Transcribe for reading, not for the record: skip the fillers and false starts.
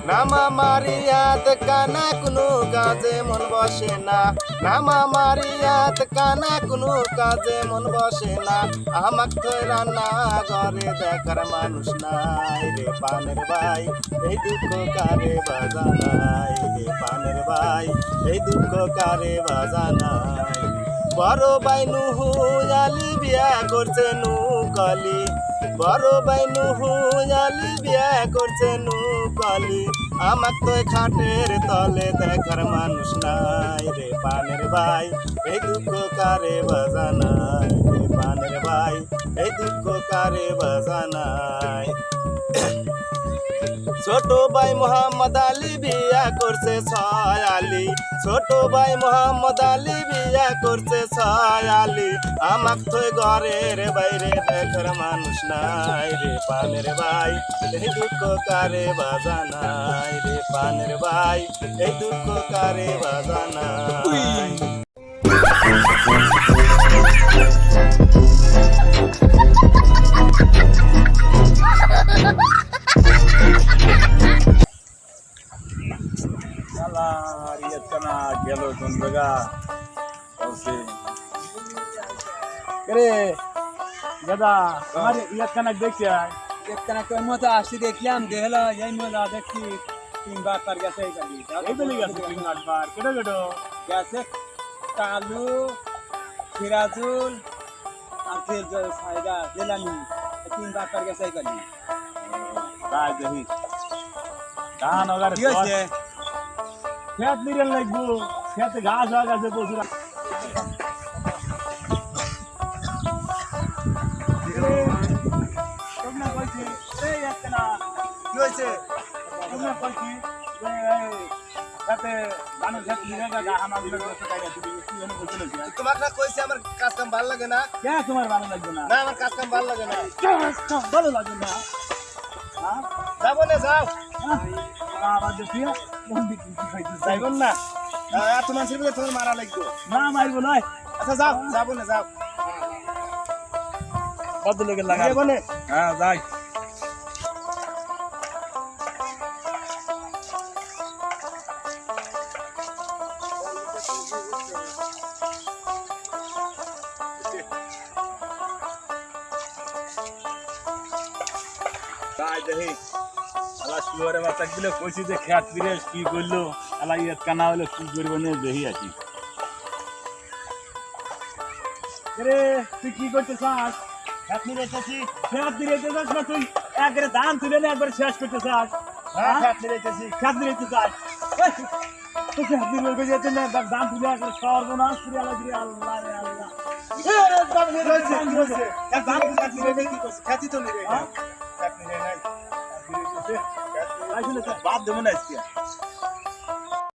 নামা মারিয়াত কানা কোনো কাজে মন বসে না, নামা মারিয়াত কানা কোনো কাজে মন বসে না। আমাক তো রান্না ঘরে দেখার মানুষ নাই রে পানের ভাই, এই দুঃখ কারে বাজানাই রে পানের ভাই, এই দুঃখ কারে বাজানাই। বড় ভাই নুহু আলি বিয়া করছে নুকালি, বড় ভাই নুহু আলি বিয়া করছে নুকালি। আমাক তো খাটের তলে দেখার মানুষ নাই রে পানের ভাই, এই দুঃখ কারে বাজানাই রে পানের ভাই, এই দুঃখ কারে বাজানাই। ছোট ভাই মোহাম্মদ আলী বিয়া করছে ছয় আলী, ছোট ভাই মোহাম্মদ আলী বিয়া করছে ছয় আলী। আমাক তো ঘরের বাইরে দেখার মানুষ নাই রে পানের ভাই, এই দুঃখ কারে বাজানাই রে পানের ভাই, এই দুঃখ কারে বাজানাই। গেল কোন জায়গা দাদা আমার ইলেকশন দেখছি একখানা মতো আসি দেখলাম দেখলো এই মজা দেখছি তিনবার তার গেছে গেছে কালু সিরাজুল আর সাইদা জেলানি তিনবার তার গেছে কালি দেখি ধান কি হয়েছে খেত নিরে লাগবো, খেতে ঘাস হয়ে গেছে প্রচুর। কি হয়েছে? তোমাকে না কইছি আমার কাজ কাম ভালো লাগে না? তোমার ভালো লাগবে না? না আমার কাজ কাম ভালো লাগে না। ভালো লাগবে না? যাবো না, যাও আবার দেখি যাইবেন না, এত মানুষের বলে তোমার মারা লাগবে না, মারবো নয়। আচ্ছা যাও, যাবো না, যাও কত লোকের লাগা? যাবো না। হ্যাঁ যাই। দেখি শুয়ারে বাচ্চা গুলো কইছি যে খেত ফিরে কি করলো, আলা ইয়ে কানা হলো কি করবো নিয়ে দেখি আছি। তুই কি করতে চাস? খেত ফিরে এসেছি। খেত ফিরে যেতে চাস না তুই? একবারে ধান তুলে না একবার শেষ করতে চাস? খেত ফিরে এসেছি। খেত ফিরে যেতে চাস? তুই খেত ফিরে যেতে না ধান তুলে একবার সর্বনাশ করে আলা দিয়ে আল্লাহ রে আল্লাহ। খ্যাতি তো নেই, বাদ দেবো না আজকে।